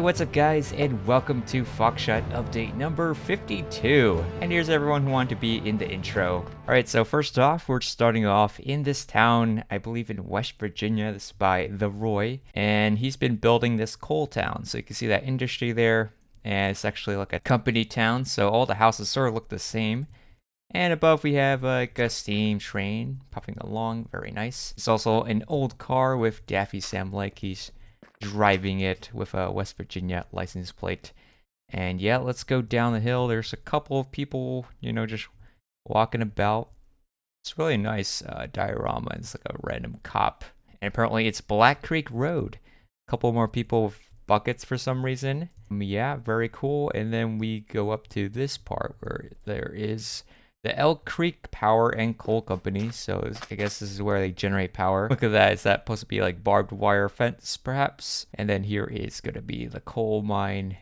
what's up guys, and welcome to Foxshot update number 52. And here's everyone who wanted to be in the intro. Alright, so first off, we're starting off in this town, I believe in West Virginia. This is by the Roy, and he's been building this coal town. So you can see that industry there, and it's actually like a company town, so all the houses sort of look the same. And above we have like a steam train puffing along, very nice. It's also an old car with Daffy Sam like he's driving it with a West Virginia license plate. And yeah, let's go down the hill. There's a couple of people, just walking about. It's really nice diorama. It's like a random cop. And apparently it's Black Creek Road. A couple more people with buckets for some reason. Yeah, very cool. And then we go up to this part where there is the Elk Creek Power and Coal Company. So I guess this is where they generate power. Look at that. Is that supposed to be like barbed wire fence perhaps? And then here is going to be the coal mine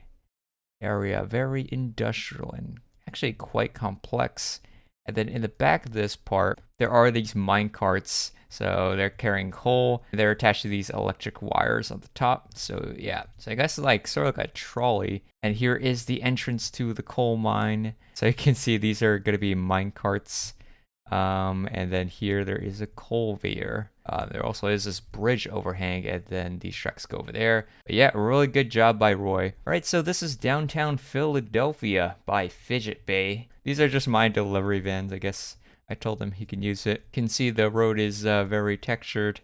area. Very industrial and actually quite complex. And then in the back of this part, there are these mine carts. So they're carrying coal. They're attached to these electric wires on the top. So yeah, so I guess like sort of like a trolley. And here is the entrance to the coal mine. So you can see these are going to be mine carts. And then here there is a coal conveyor. There also is this bridge overhang, and then these tracks go over there. But yeah, really good job by Roy. All right, so this is downtown Philadelphia by Figetbay. These are just my delivery vans, I guess. I told him he can use it. You can see the road is very textured.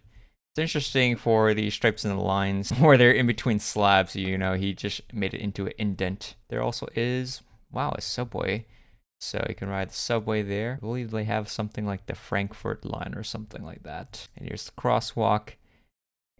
It's interesting for the stripes and the lines where they're in between slabs. He just made it into an indent. There also is, wow, a subway. So you can ride the subway there. I believe they have something like the Frankfurt line or something like that. And here's the crosswalk.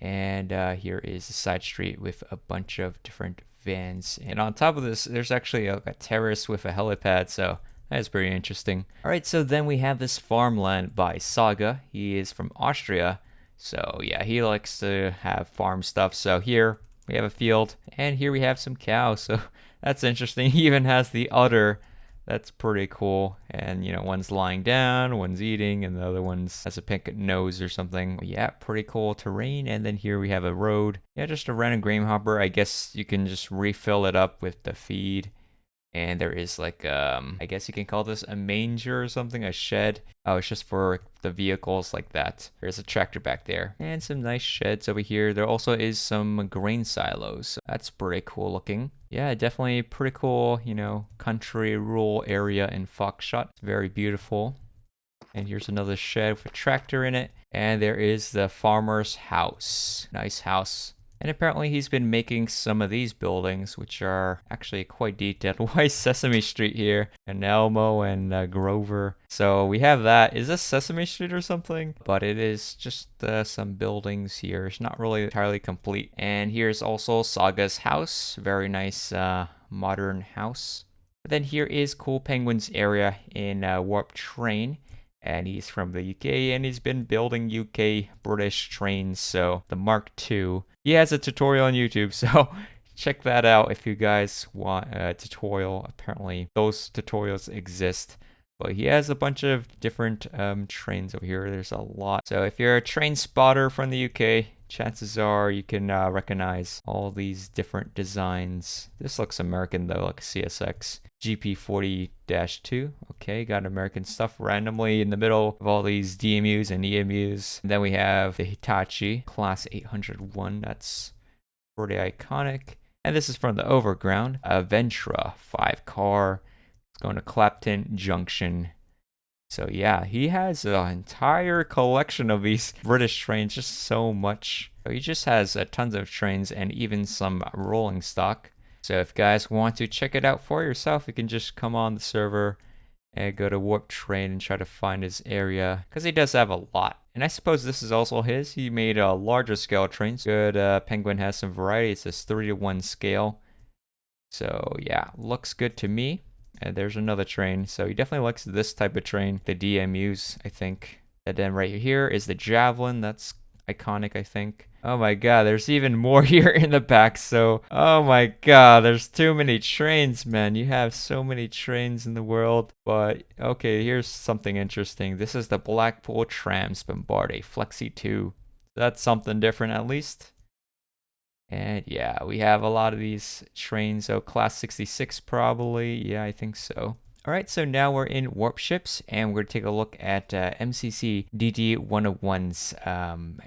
And here is the side street with a bunch of different vans. And on top of this, there's actually a terrace with a helipad. So that's pretty interesting. All right, so then we have this farmland by Sogge. He is from Austria. So yeah, he likes to have farm stuff. So here we have a field, and here we have some cows. So that's interesting. He even has the udder. That's pretty cool. And one's lying down, one's eating, and the other one's has a pink nose or something. Yeah, pretty cool terrain. And then here we have a road. Yeah, just a random grain hopper. I guess you can just refill it up with the feed. And there is like, I guess you can call this a manger or something, a shed. Oh, it's just for the vehicles like that. There's a tractor back there. And some nice sheds over here. There also is some grain silos. So that's pretty cool looking. Yeah, definitely pretty cool, country, rural area in Foxshot. It's very beautiful. And here's another shed with a tractor in it. And there is the farmer's house. Nice house. And apparently he's been making some of these buildings, which are actually quite detailed. Why is Sesame Street here? And Elmo and Grover. So we have that. Is this Sesame Street or something? But it is just some buildings here. It's not really entirely complete. And here's also Sogge's house. Very nice modern house. But then here is CoolPenguin's area in Warp Train. And he's from the UK, and he's been building UK British trains, so the Mark II. He has a tutorial on YouTube, so check that out if you guys want a tutorial. Apparently, those tutorials exist. But he has a bunch of different trains over here. There's a lot. So if you're a train spotter from the UK, chances are you can recognize all these different designs. This looks American though, like CSX. GP40-2. Okay, got American stuff randomly in the middle of all these DMUs and EMUs. And then we have the Hitachi Class 801. That's pretty iconic. And this is from the Overground. A Ventra 5-car. It's going to Clapton Junction. So yeah, he has an entire collection of these British trains, just so much. So he just has tons of trains and even some rolling stock. So if you guys want to check it out for yourself, you can just come on the server and go to Warp Train and try to find his area, because he does have a lot. And I suppose this is also his. He made a larger scale trains. Good, Penguin has some variety. It's this 3:1 scale. So yeah, looks good to me. And there's another train. So he definitely likes this type of train. The DMUs, I think. And then right here is the Javelin. That's iconic, I think. Oh my god, there's even more here in the back. So, oh my god, there's too many trains, man. You have so many trains in the world. But, okay, here's something interesting. This is the Blackpool Trams Bombardier Flexi 2. That's something different, at least. And yeah, we have a lot of these trains. So class 66 probably. Yeah, I think so. All right, so now we're in warp ships, and we're going to take a look at Mccd101's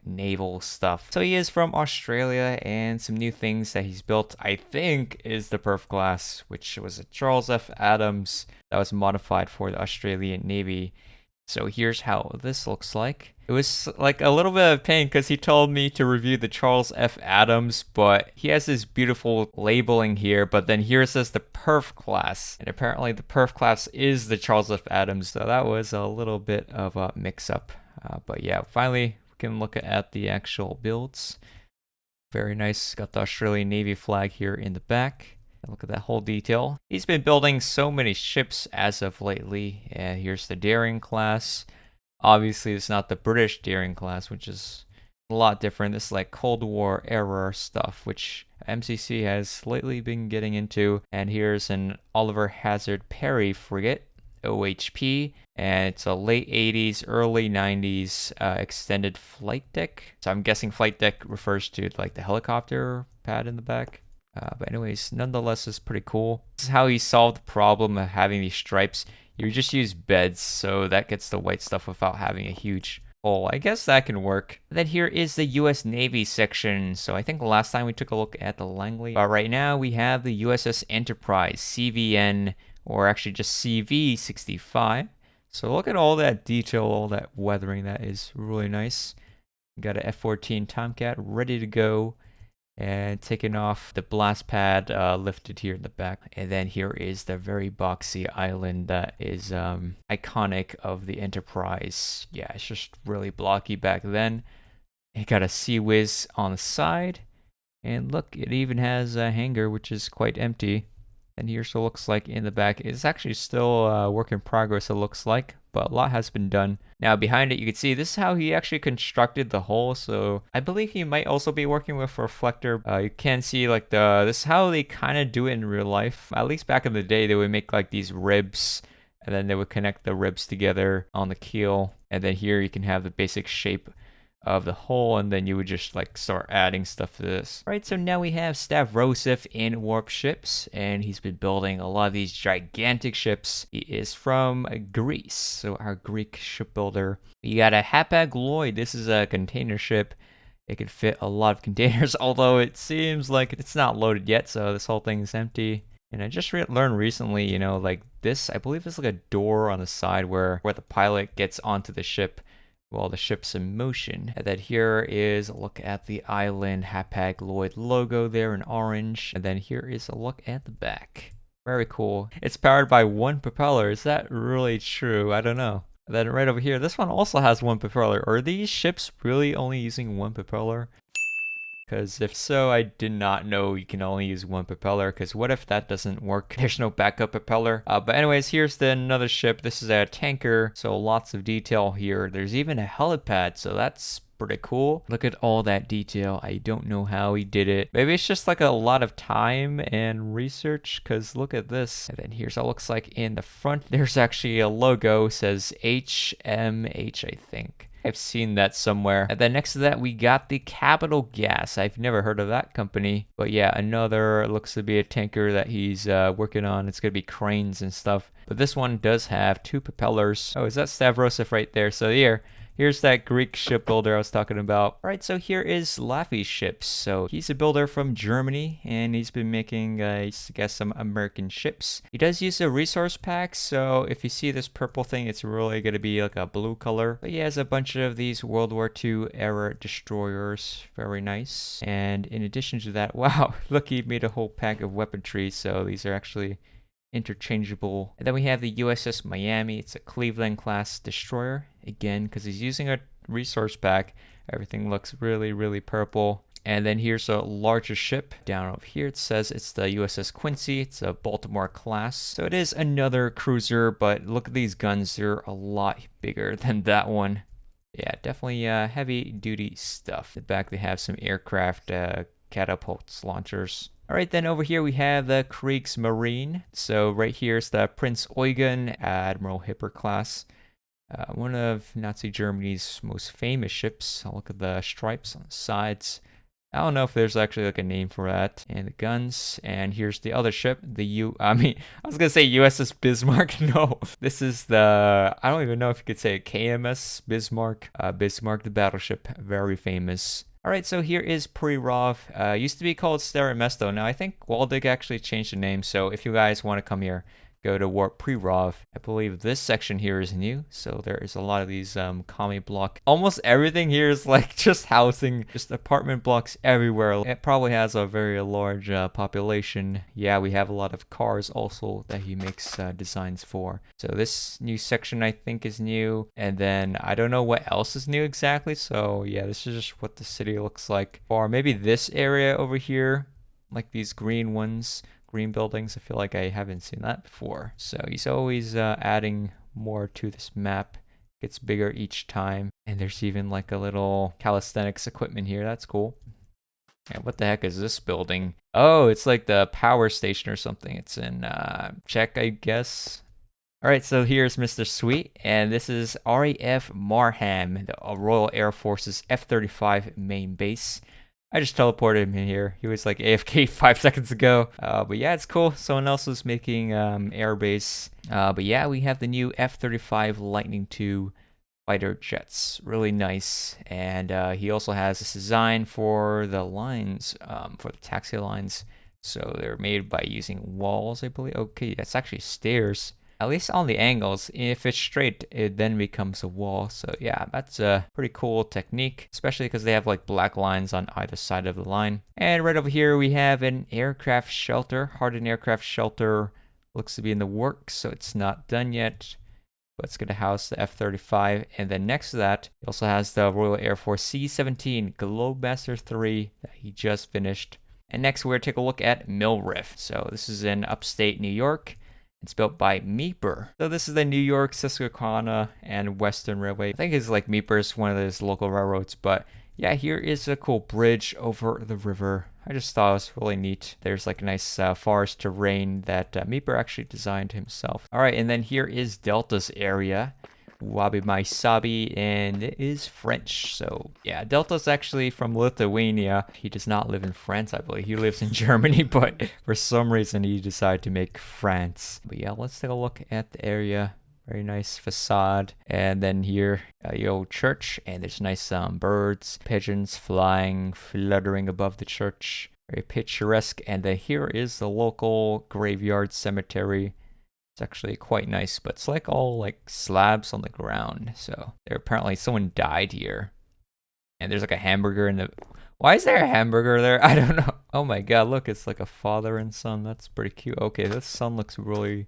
naval stuff. So he is from Australia, and some new things that he's built, I think, is the Perf class, which was a Charles F. Adams that was modified for the Australian Navy. So here's how this looks like. It was like a little bit of pain because he told me to review the Charles F. Adams, but he has this beautiful labeling here, but then here it says the Perf class. And apparently the Perf class is the Charles F. Adams, so that was a little bit of a mix-up. But yeah, finally we can look at the actual builds. Very nice. Got the Australian Navy flag here in the back. Look at that whole detail. He's been building so many ships as of lately. And here's the Daring class. Obviously, it's not the British Daring class, which is a lot different. This is like Cold War era stuff, which MCC has lately been getting into. And here's an Oliver Hazard Perry frigate, OHP. And it's a late 80s, early 90s extended flight deck. So I'm guessing flight deck refers to like the helicopter pad in the back. But anyways, nonetheless, it's pretty cool. This is how he solved the problem of having these stripes. You just use beds, so that gets the white stuff without having a huge hole. I guess that can work. And then here is the US Navy section. So I think last time we took a look at the Langley. But right now we have the USS Enterprise, CVN, or actually just CV65. So look at all that detail, all that weathering. That is really nice. Got a F-14 Tomcat ready to go. And taking off the blast pad lifted here in the back. And then here is the very boxy island that is iconic of the Enterprise. Yeah, it's just really blocky back then. It got a Sea Whiz on the side. And look, it even has a hangar, which is quite empty. And here's what it looks like in the back. It's actually still a work in progress, it looks like, but a lot has been done. Now behind it, you can see this is how he actually constructed the hull. So I believe he might also be working with a reflector. You can see like this is how they kind of do it in real life. At least back in the day, they would make like these ribs, and then they would connect the ribs together on the keel. And then here you can have the basic shape of the hull, and then you would just like start adding stuff to this. All right, so now we have Stavrosefth in warp ships, and he's been building a lot of these gigantic ships. He is from Greece, so our Greek shipbuilder. You got a Hapag-Lloyd. This is a container ship. It could fit a lot of containers, although it seems like it's not loaded yet, so this whole thing is empty. And I just learned recently, you know, like this, I believe there's like a door on the side where the pilot gets onto the ship while the ship's in motion. And then here is a look at the island Hapag-Lloyd logo there in orange. And then here is a look at the back. Very cool. It's powered by one propeller. Is that really true? I don't know. And then right over here, this one also has one propeller. Are these ships really only using one propeller? Because if so, I did not know you can only use one propeller, because what if that doesn't work? There's no backup propeller. But anyways, here's another ship. This is a tanker, so lots of detail here. There's even a helipad, so that's pretty cool. Look at all that detail. I don't know how he did it. Maybe it's just like a lot of time and research, because look at this. And then here's how it looks like in the front. There's actually a logo, it says HMH, I think. I've seen that somewhere. And then next to that, we got the Capital Gas. I've never heard of that company. But yeah, another looks to be a tanker that he's working on. It's going to be cranes and stuff. But this one does have two propellers. Oh, is that Stavrosefth right there? So here, here's that Greek shipbuilder I was talking about. All right, so here is Laffey Ships. So he's a builder from Germany, and he's been making, I guess, some American ships. He does use a resource pack, so if you see this purple thing, it's really going to be like a blue color. But he has a bunch of these World War II era destroyers. Very nice. And in addition to that, wow, look, he made a whole pack of weaponry, so these are actually interchangeable. And then we have the USS Miami. It's a Cleveland class destroyer. Again, because he's using a resource pack, everything looks really, really purple. And then here's a larger ship. Down over here, it says it's the USS Quincy. It's a Baltimore class. So it is another cruiser, but look at these guns. They're a lot bigger than that one. Yeah, definitely heavy duty stuff. At the back, they have some aircraft catapults, launchers. All right, then over here we have the Kriegsmarine. So right here is the Prince Eugen Admiral Hipper class. One of Nazi Germany's most famous ships. I'll look at the stripes on the sides. I don't know if there's actually like a name for that. And the guns. And here's the other ship. I was gonna say USS Bismarck. No, this is the, I don't even know if you could say KMS Bismarck. Bismarck, the battleship, very famous. All right, so here is Prerov. Used to be called Stavrosefth though. Now I think Waldik actually changed the name. So if you guys want to come here, go to Warp Prerov. I believe this section here is new, so there is a lot of these commie block. Almost everything here is like just housing, just apartment blocks everywhere. It probably has a very large population. Yeah, we have a lot of cars also that he makes designs for. So this new section I think is new, and then I don't know what else is new exactly. So yeah, this is just what the city looks like. Or maybe this area over here, like these green ones. Green buildings. I feel like I haven't seen that before. So he's always adding more to this map. Gets bigger each time. And there's even like a little calisthenics equipment here. That's cool. And what the heck is this building? Oh, it's like the power station or something. It's in Czech, I guess. All right, so here's MrSweet, and this is RAF Marham, the Royal Air Force's F-35 main base. I just teleported him in here. He was like AFK 5 seconds ago. But yeah, it's cool. Someone else was making airbase. But yeah, we have the new F-35 Lightning II fighter jets. Really nice. And he also has this design for the lines, for the taxi lines. So they're made by using walls, I believe. Okay, that's actually stairs. At least on the angles. If it's straight, it then becomes a wall. So yeah, that's a pretty cool technique, especially because they have like black lines on either side of the line. And right over here, we have an aircraft shelter. Hardened aircraft shelter looks to be in the works, so it's not done yet. But it's going to house the F-35. And then next to that, it also has the Royal Air Force C-17 Globemaster III that he just finished. And next, we're going to take a look at Millriff. So this is in upstate New York. It's built by Meeper. So this is the New York, Susquehanna, and Western Railway. I think it's like Meeper's one of those local railroads, but yeah, here is a cool bridge over the river. I just thought it was really neat. There's like a nice forest terrain that Meeper actually designed himself. All right, and then here is Delta's area. Wabi Mai Sabi, and it is French. So yeah, Delta's actually from Lithuania. He does not live in France, I believe. He lives in Germany, but for some reason he decided to make France. But yeah, let's take a look at the area. Very nice facade. And then here, the old church, and there's nice birds, pigeons flying, fluttering above the church. Very picturesque. And then here is the local graveyard cemetery. It's actually quite nice, but it's like all like slabs on the ground. So there apparently someone died here. And there's like a hamburger in the... Why is there a hamburger there? I don't know. Oh my god, look, it's like a father and son. That's pretty cute. Okay, this son looks really...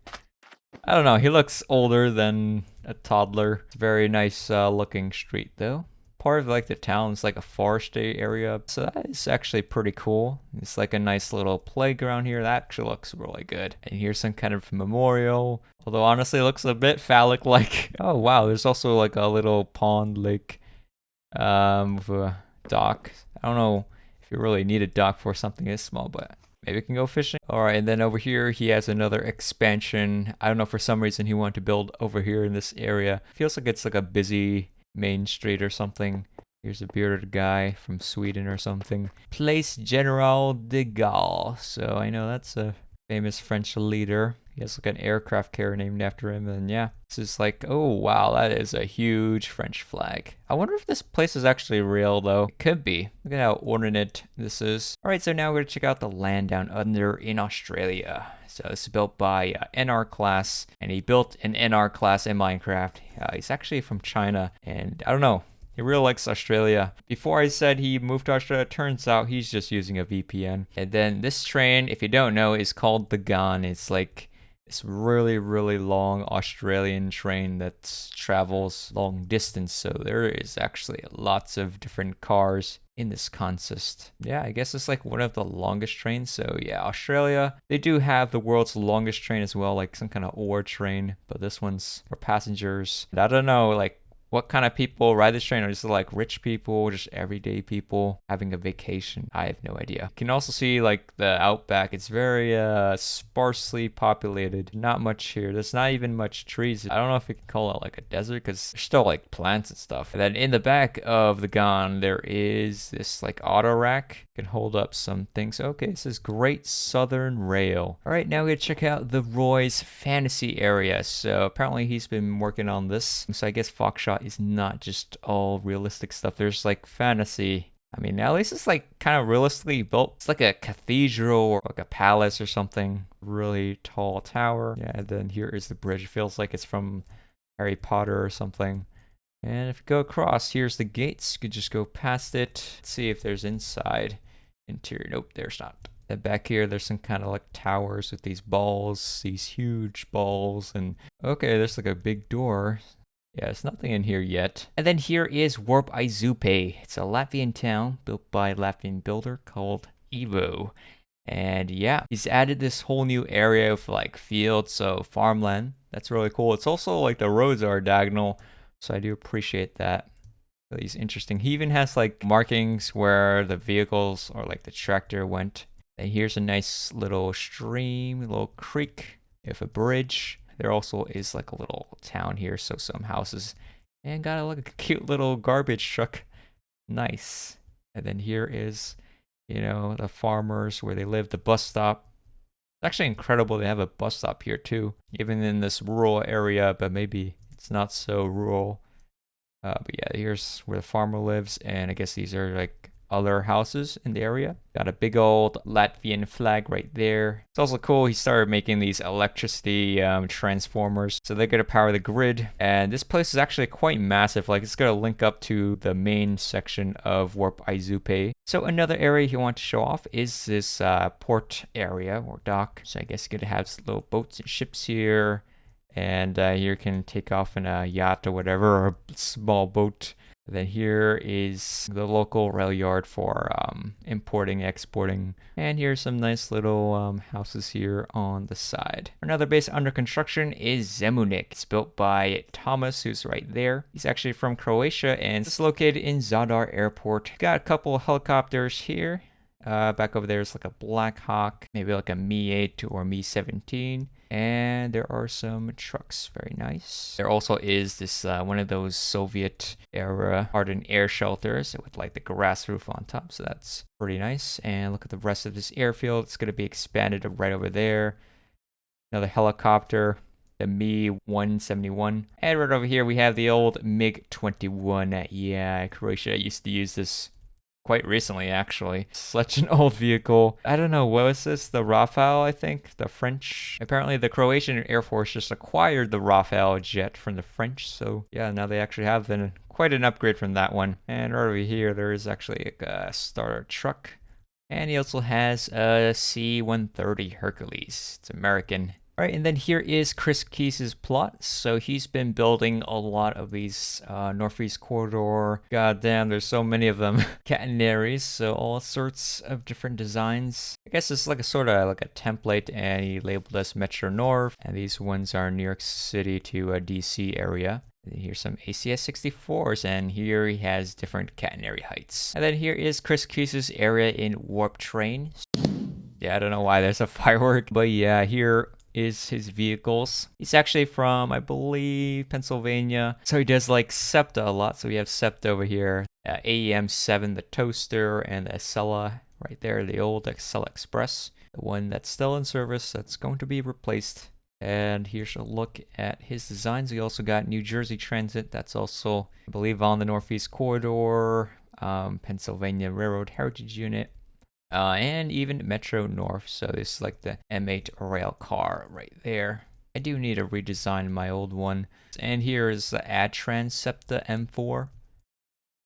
I don't know, he looks older than a toddler. It's a very nice looking street though. Part of like the town is like a foresty area, so that is actually pretty cool. It's like a nice little playground here. That actually looks really good. And here's some kind of memorial, although honestly it looks a bit phallic like. Oh wow, there's also like a little pond lake with a dock. I don't know if you really need a dock for something this small, but maybe we can go fishing. All right, and then over here he has another expansion. I don't know, for some reason he wanted to build over here in this area. Feels like it's like a busy main street or something. Here's a bearded guy from Sweden or something. Place General de Gaulle. So I know that's a famous French leader. He has like an aircraft carrier named after him. And yeah, this is like, oh wow, that is a huge French flag. I wonder if this place is actually real though. It could be. Look at how ornate this is. All right, so now we're gonna check out the land down under in Australia. So this is built by NRClass, and he built an NRClass in Minecraft. He's actually from China, and I don't know, he really likes Australia. Before I said he moved to Australia, turns out he's just using a VPN. And then this train, if you don't know, is called the Ghan. It's like this really, really long Australian train that travels long distance. So there is actually lots of different cars in this consist. Yeah, I guess it's like one of the longest trains. So yeah, Australia, they do have the world's longest train as well, like some kind of ore train, but this one's for passengers. I don't know, like what kind of people ride this train? Or is it like rich people, just everyday people having a vacation? I have no idea. You can also see like the outback. It's very sparsely populated. Not much here. There's not even much trees. I don't know if we can call it like a desert because there's still like plants and stuff. And then in the back of the Ghan, there is this like auto rack. Can hold up some things. Okay, this is Great Southern Rail. All right, now we're gonna check out the Roy's fantasy area. So apparently he's been working on this. So I guess Foxshot is not just all realistic stuff. There's like fantasy. I mean, at least it's like kind of realistically built. It's like a cathedral or like a palace or something. Really tall tower. Yeah, and then here is the bridge. It feels like it's from Harry Potter or something. And if you go across, here's the gates. You could just go past it. Let's see if there's inside. Interior. Nope, there's not. And back here, there's some kind of like towers with these balls, these huge balls. And okay, there's like a big door. Yeah, there's nothing in here yet. And then here is Warp Aizupe. It's a Latvian town built by a Latvian builder called Evo. And yeah, he's added this whole new area of like fields, so farmland. That's really cool. It's also like the roads are diagonal, so I do appreciate that. He's interesting. He even has like markings where the vehicles or like the tractor went. And here's a nice little stream, a little creek with a bridge. There also is like a little town here, so some houses. And got like a cute little garbage truck. Nice. And then here is, you know, the farmers where they live, the bus stop. It's actually incredible they have a bus stop here too, even in this rural area, but maybe it's not so rural. But yeah, here's where the farmer lives, and I guess these are like other houses in the area. Got a big old Latvian flag right there. It's also cool, he started making these electricity transformers, so they're going to power the grid. And this place is actually quite massive, like it's going to link up to the main section of Warp Aizupe. So another area you want to show off is this port area or dock. So I guess you're going to have little boats and ships here. And here you can take off in a yacht or whatever, or a small boat. And then here is the local rail yard for importing, exporting. And here's some nice little houses here on the side. Another base under construction is Zemunik. It's built by Tomus, who's right there. He's actually from Croatia, and it's located in Zadar Airport. Got a couple of helicopters here. Back over there is like a Black Hawk, maybe like a Mi-8 or Mi-17. And there are some trucks, very nice. There also is this one of those Soviet era hardened air shelters with like the grass roof on top, so that's pretty nice. And look at the rest of this airfield. It's going to be expanded right over there. Another helicopter, the Mi-171. And right over here we have the old MiG-21. Yeah, Croatia used to use this quite recently, actually. Such an old vehicle. I don't know, what was this? The Rafale, I think? The French? Apparently the Croatian Air Force just acquired the Rafale jet from the French, so yeah, now they actually have quite an upgrade from that one. And right over here, there is actually a starter truck. And he also has a C-130 Hercules. It's American. All right, and then here is ChrizKeyz's plot. So he's been building a lot of these Northeast Corridor. God damn, there's so many of them. Catenaries, so all sorts of different designs. I guess it's like a sort of like a template, and he labeled us Metro North. And these ones are New York City to DC area. And here's some ACS-64s, and here he has different catenary heights. And then here is ChrizKeyz's area in Warp Train. Yeah, I don't know why there's a firework, but yeah, here is his vehicles. He's actually from, I believe, Pennsylvania. So he does like SEPTA a lot. So we have SEPTA over here, AEM7, the toaster, and the Acela right there, the old Acela Express, the one that's still in service that's going to be replaced. And here's a look at his designs. We also got New Jersey Transit. That's also, I believe, on the Northeast Corridor, Pennsylvania Railroad Heritage Unit. And even Metro North, so this is like the M8 rail car right there. I do need a redesign of my old one. And here is the Adtran SEPTA M4.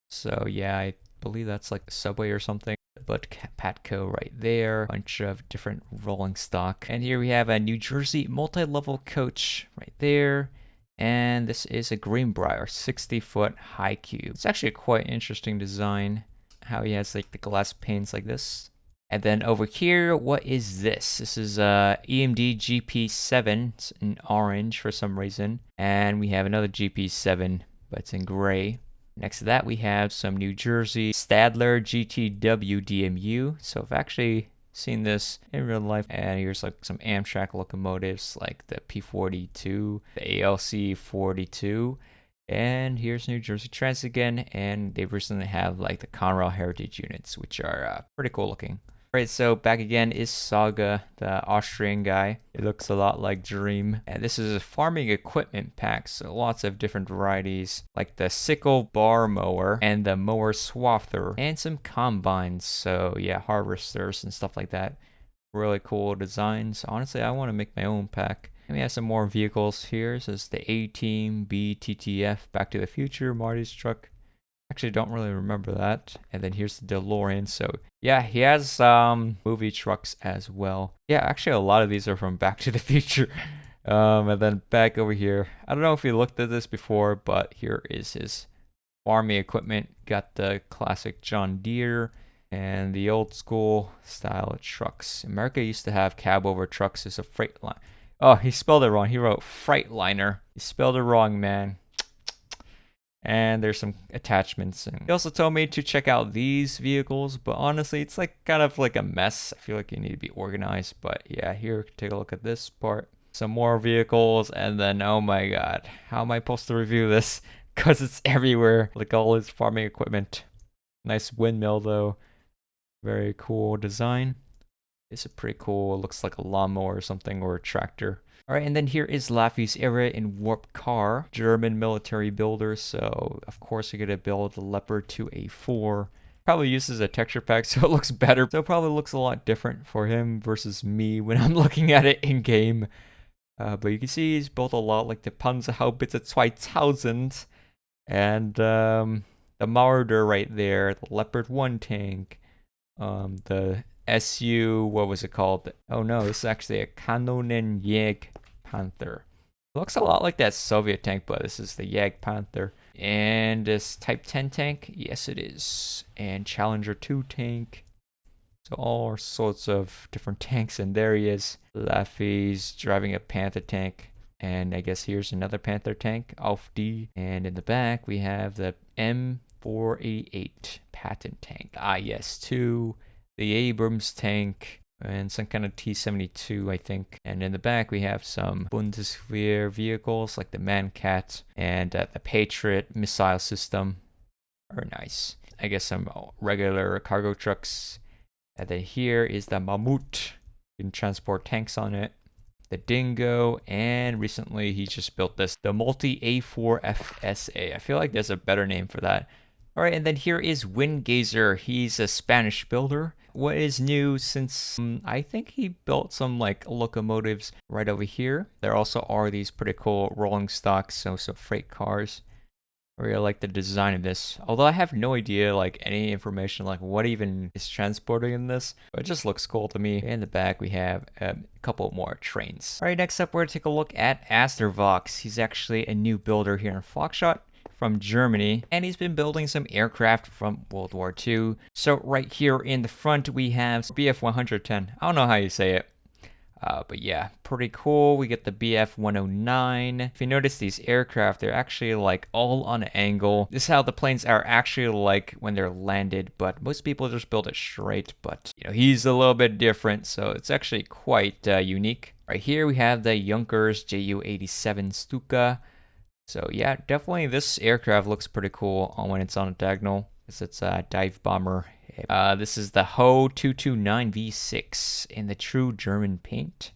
So yeah, I believe that's like a subway or something. But Patco right there, bunch of different rolling stock. And here we have a New Jersey multi-level coach right there. And this is a Greenbrier 60-foot high cube. It's actually a quite interesting design, how he has like the glass panes like this. And then over here, what is this? This is EMD GP7. It's in orange for some reason. And we have another GP7 but it's in gray. Next to that, we have some New Jersey Stadler GTW DMU. So I've actually seen this in real life. And here's like some Amtrak locomotives like the P42, the ALC 42. And here's New Jersey Transit again. And they recently have like the Conrail Heritage units, which are pretty cool looking. Alright, so back again is Sogge, the Austrian guy. It looks a lot like Dream. And this is a farming equipment pack, so lots of different varieties, like the sickle bar mower and the mower swather, and some combines, so yeah, harvesters and stuff like that. Really cool designs. Honestly, I want to make my own pack. And we have some more vehicles here. This is the A-Team BTTF Back to the Future Marty's truck. Actually don't really remember that. And then here's the DeLorean. So yeah, he has movie trucks as well. Yeah, actually a lot of these are from Back to the Future. And then back over here, I don't know if you looked at this before, but here is his farming equipment. Got the classic John Deere and the old school style trucks. America used to have cab over trucks as a freight line. Oh, he spelled it wrong. He wrote Freightliner. He spelled it wrong, man. And there's some attachments. And he also told me to check out these vehicles, but honestly, it's like kind of like a mess. I feel like you need to be organized. But yeah, here, take a look at this part. Some more vehicles, and then oh my god, how am I supposed to review this? Because it's everywhere, like all his farming equipment. Nice windmill though. Very cool design. It's a pretty cool, looks like a lawnmower or something, or a tractor. Alright, and then here is Laffey's era in Warp Car, German military builder. So, of course, you're going to build the Leopard 2A4. Probably uses a texture pack, so it looks better. So, it probably looks a lot different for him versus me when I'm looking at it in game. But you can see he's built a lot like the Panzerhaubitze 2000. And the Marder right there, the Leopard 1 tank, the SU, what was it called? Oh no, this is actually a Kanonenjäg Panther. It looks a lot like that Soviet tank, but this is the Jäg Panther. And this Type 10 tank, yes it is. And Challenger 2 tank. So all sorts of different tanks, and there he is. Laffey's driving a Panther tank. And I guess here's another Panther tank, Auf D. And in the back we have the M488 Patent tank, IS-2. The Abrams tank, and some kind of T-72, I think. And in the back, we have some Bundeswehr vehicles, like the Mancat and the Patriot missile system. Very nice. I guess some regular cargo trucks. And then here is the Mammut. You can transport tanks on it. The Dingo, and recently he just built this, the Multi-A4 FSA. I feel like there's a better name for that. Alright, and then here is Windgazr. He's a Spanish builder. What is new since I think he built some like locomotives right over here. There also are these pretty cool rolling stocks, so some freight cars. I really like the design of this. Although I have no idea like any information like what even is transporting in this. But it just looks cool to me. In the back we have a couple more trains. Alright, next up we're going to take a look at AsterVox. He's actually a new builder here in Foxshot from Germany, and he's been building some aircraft from World War II. So right here in the front we have BF-110. I don't know how you say it. But yeah, pretty cool. We get the BF-109. If you notice these aircraft, they're actually like all on an angle. This is how the planes are actually like when they're landed, but most people just build it straight. But you know, he's a little bit different, so it's actually quite unique. Right here we have the Junkers Ju-87 Stuka. So yeah, definitely this aircraft looks pretty cool when it's on a diagonal. It's a dive bomber. This is the Ho 229 V6 in the true German paint,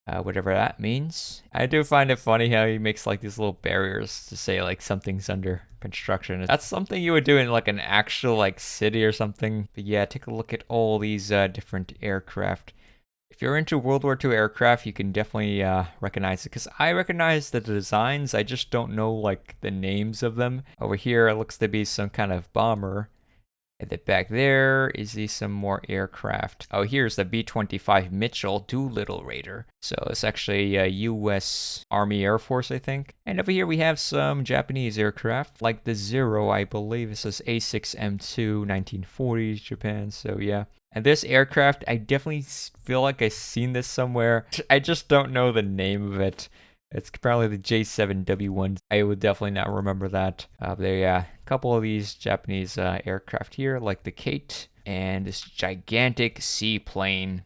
whatever that means. I do find it funny how he makes like these little barriers to say like something's under construction. That's something you would do in like an actual like city or something. But yeah, take a look at all these different aircraft. If you're into World War II aircraft, you can definitely recognize it, because I recognize the designs, I just don't know like the names of them. Over here it looks to be some kind of bomber. And then back there is some more aircraft. Oh, here's the B-25 Mitchell Doolittle Raider. So it's actually a U.S. Army Air Force, I think. And over here we have some Japanese aircraft, like the Zero, I believe. This is A6M2, 1940s Japan, so yeah. And this aircraft, I definitely feel like I've seen this somewhere. I just don't know the name of it. It's probably the J7W1. I would definitely not remember that. There, yeah, a couple of these Japanese aircraft here, like the Kate and this gigantic seaplane.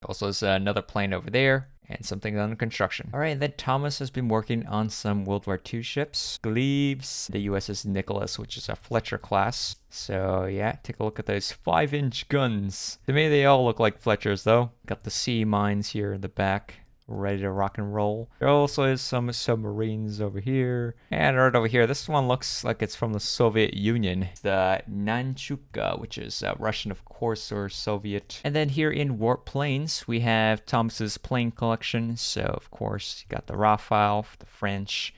Also, there's another plane over there and something under construction. All right, then Tomus has been working on some World War II ships. Believes the USS Nicholas, which is a Fletcher class. So yeah, take a look at those 5-inch guns. To me, they all look like Fletchers though. Got the sea mines here in the back, ready to rock and roll. There also is some submarines over here. And right over here, this one looks like it's from the Soviet Union. The Nanchuka, which is Russian, of course, or Soviet. And then here in Warp Planes, we have Thomas's plane collection. So, of course, you got the Rafale, the French,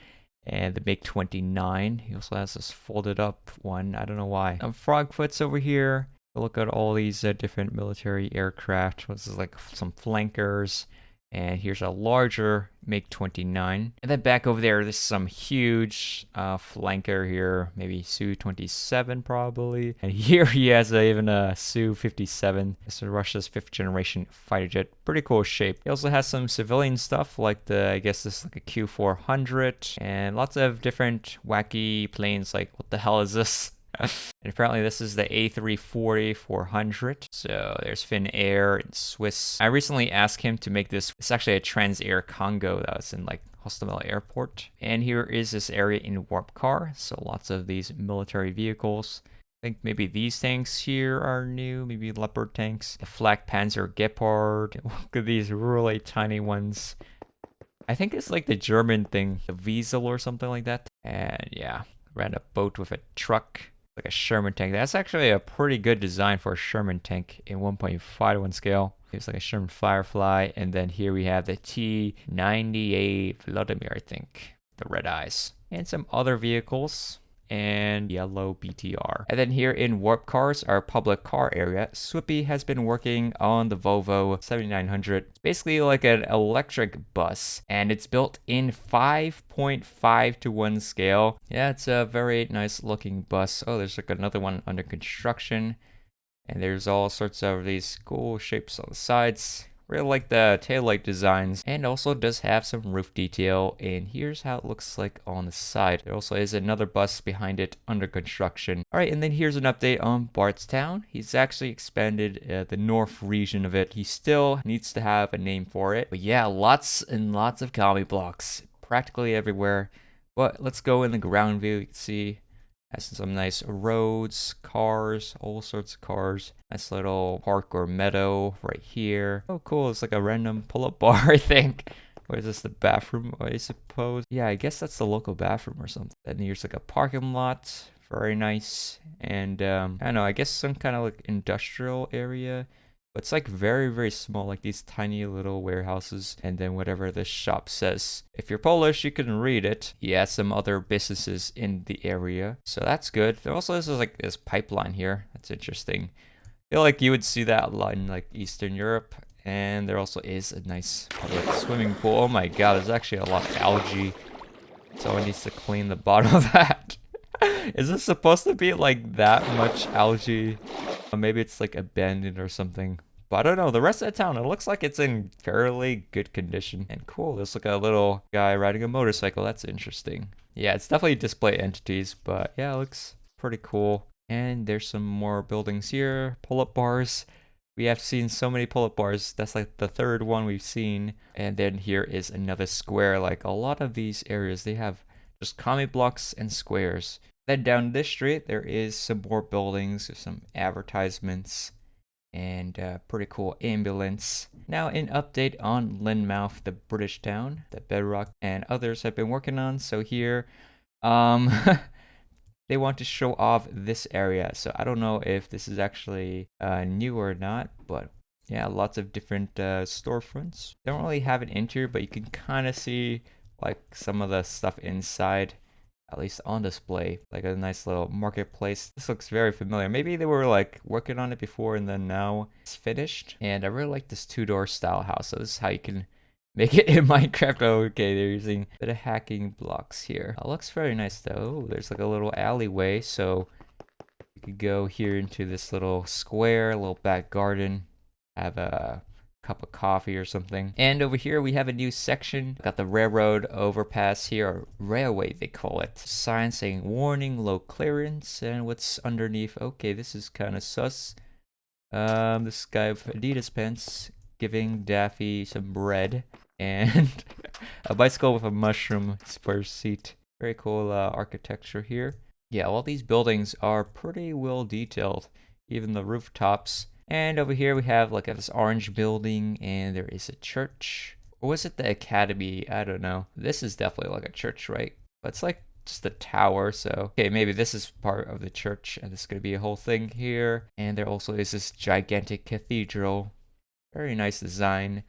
and the MiG-29. He also has this folded up one. I don't know why. Frogfoot's over here. Look at all these different military aircraft. This is like some flankers. And here's a larger MiG-29. And then back over there, this is some huge flanker here, maybe Su-27 probably. And here he has even a Su-57. This is Russia's 5th generation fighter jet. Pretty cool shape. He also has some civilian stuff like I guess this is like a Q400. And lots of different wacky planes like, what the hell is this? And apparently this is the A340-400. So there's Finnair and Swiss. I recently asked him to make this. It's actually a Transair Congo that was in like Hostomel Airport. And here is this area in Warp Car. So lots of these military vehicles. I think maybe these tanks here are new. Maybe Leopard tanks. The Flak Panzer Gepard. Look at these really tiny ones. I think it's like the German thing. The Wiesel or something like that. And yeah, ran a boat with a truck. Like a Sherman tank. That's actually a pretty good design for a Sherman tank in 1.5 scale. It's like a Sherman Firefly. And then here we have the T-98 Vladimir, I think. The red eyes. And some other vehicles. And yellow BTR. And then here in Warp Cars, our public car area, Swipy has been working on the Volvo 7900. It's basically like an electric bus, and it's built in 5.5:1 scale. Yeah, it's a very nice looking bus. Oh, there's like another one under construction. And there's all sorts of these cool shapes on the sides. Really like the taillight designs, and also does have some roof detail. And here's how it looks like on the side. There also is another bus behind it under construction. All right, and then here's an update on Bardstown. He's actually expanded the north region of it. He still needs to have a name for it. But yeah, lots and lots of commie blocks practically everywhere. But let's go in the ground view. You can see has some nice roads, cars, all sorts of cars. Nice little park or meadow right here. Oh, cool. It's like a random pull-up bar, I think. What is this, the bathroom, I suppose? Yeah, I guess that's the local bathroom or something. And here's like a parking lot. Very nice. And, I don't know, I guess some kind of like industrial area. But it's like very, very small, like these tiny little warehouses. And then whatever the shop says. If you're Polish, you can read it. He has some other businesses in the area. So that's good. There also is like this pipeline here. That's interesting. I feel like you would see that a lot in like Eastern Europe. And there also is a nice public swimming pool. Oh my god, there's actually a lot of algae. Someone needs to clean the bottom of that. Is this supposed to be like that much algae? Maybe it's like abandoned or something. But I don't know. The rest of the town, it looks like it's in fairly good condition. And cool. There's like a little guy riding a motorcycle. That's interesting. Yeah, it's definitely display entities. But yeah, it looks pretty cool. And there's some more buildings here. Pull-up bars. We have seen so many pull-up bars. That's like the third one we've seen. And then here is another square. Like a lot of these areas, they have just commie blocks and squares. Then down this street, there is some more buildings, some advertisements, and a pretty cool ambulance. Now, an update on Lynmouth, the British town that Bedrock and others have been working on. So here, they want to show off this area. So I don't know if this is actually new or not, but yeah, lots of different storefronts. Don't really have an interior, but you can kind of see like some of the stuff inside. At least on display, like a nice little marketplace. This looks very familiar. Maybe they were like working on it before and then now it's finished. And I really like this two-door style house. So this is how you can make it in Minecraft. Okay, they're using a bit of hacking blocks here. It looks very nice though. There's like a little alleyway. So you could go here into this little square, little back garden. Have a cup of coffee or something. And over here we have a new section. Got the railroad overpass here, or railway they call it. Sign saying warning, low clearance. And what's underneath? Okay, this is kind of sus. This guy with Adidas pants giving Daffy some bread and a bicycle with a mushroom for a seat. Very cool architecture here. Yeah, all these buildings are pretty well detailed, even the rooftops. And over here we have like this orange building, and there is a church. Or was it the academy? I don't know. This is definitely like a church, right? But it's like just a tower, so okay, maybe this is part of the church, and this is gonna be a whole thing here. And there also is this gigantic cathedral. Very nice design.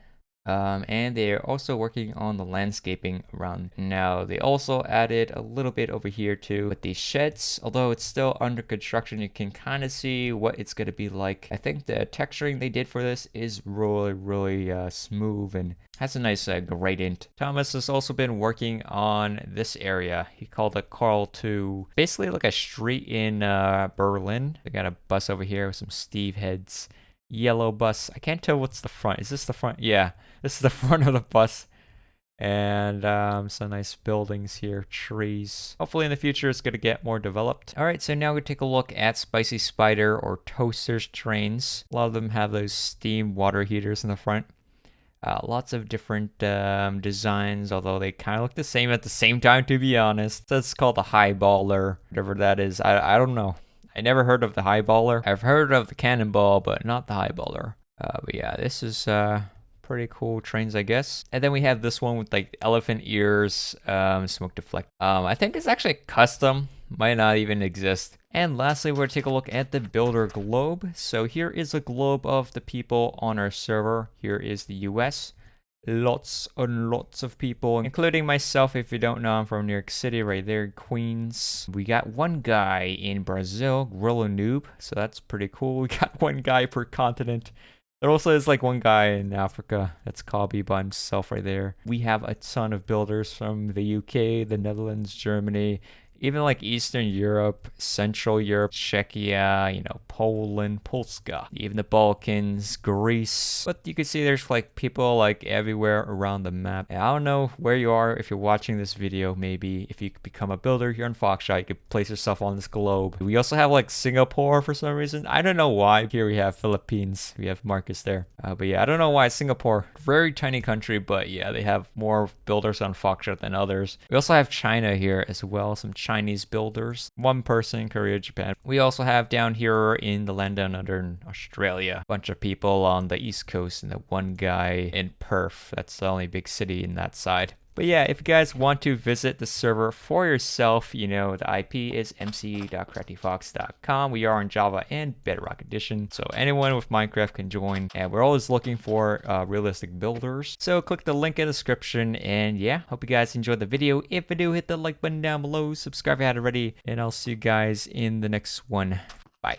And they're also working on the landscaping around. Now, they also added a little bit over here too with these sheds. Although it's still under construction, you can kind of see what it's going to be like. I think the texturing they did for this is really smooth and has a nice gradient. Tomus has also been working on this area. He called it Carl 2. Basically like a street in Berlin. They got a bus over here with some Steve heads. Yellow bus. I can't tell what's the front. Is this the front? Yeah, this is the front of the bus. And some nice buildings here, trees. Hopefully in the future it's going to get more developed. All right, so now we take a look at SpicySpider or Toaster's trains. A lot of them have those steam water heaters in the front. Lots of different designs, although they kind of look the same at the same time, to be honest. That's called the Highballer, whatever that is. I don't know. I never heard of the Highballer. I've heard of the Cannonball, but not the Highballer. But yeah, this is pretty cool trains, I guess. And then we have this one with like elephant ears, smoke deflect. I think it's actually custom. Might not even exist. And lastly, we're going to take a look at the builder globe. So here is a globe of the people on our server. Here is the US. Lots and lots of people, including myself. If you don't know, I'm from New York City, right there in Queens. We got one guy in Brazil, Gorilla Noob, so that's pretty cool. We got one guy per continent. There also is like one guy in Africa. That's Cobby by himself right there. We have a ton of builders from the UK, the Netherlands, Germany, even like Eastern Europe, Central Europe, Czechia, you know, Poland, Polska, even the Balkans, Greece. But you can see there's like people like everywhere around the map. And I don't know where you are if you're watching this video. Maybe if you become a builder here in Foxshot, you could place yourself on this globe. We also have like Singapore for some reason. I don't know why. Here we have Philippines. We have Marcus there. But yeah, I don't know why Singapore. Very tiny country, but yeah, they have more builders on Foxshot than others. We also have China here as well. Some Chinese builders. One person in Korea, Japan. We also have down here in the land down under in Australia. A bunch of people on the East Coast and the one guy in Perth. That's the only big city in that side. But yeah, if you guys want to visit the server for yourself, you know, the IP is mc.craftyfox.com. We are on Java and Bedrock Edition, so anyone with Minecraft can join. And we're always looking for realistic builders. So click the link in the description, and yeah, hope you guys enjoyed the video. If you do, hit the like button down below, subscribe if you haven't already, and I'll see you guys in the next one. Bye.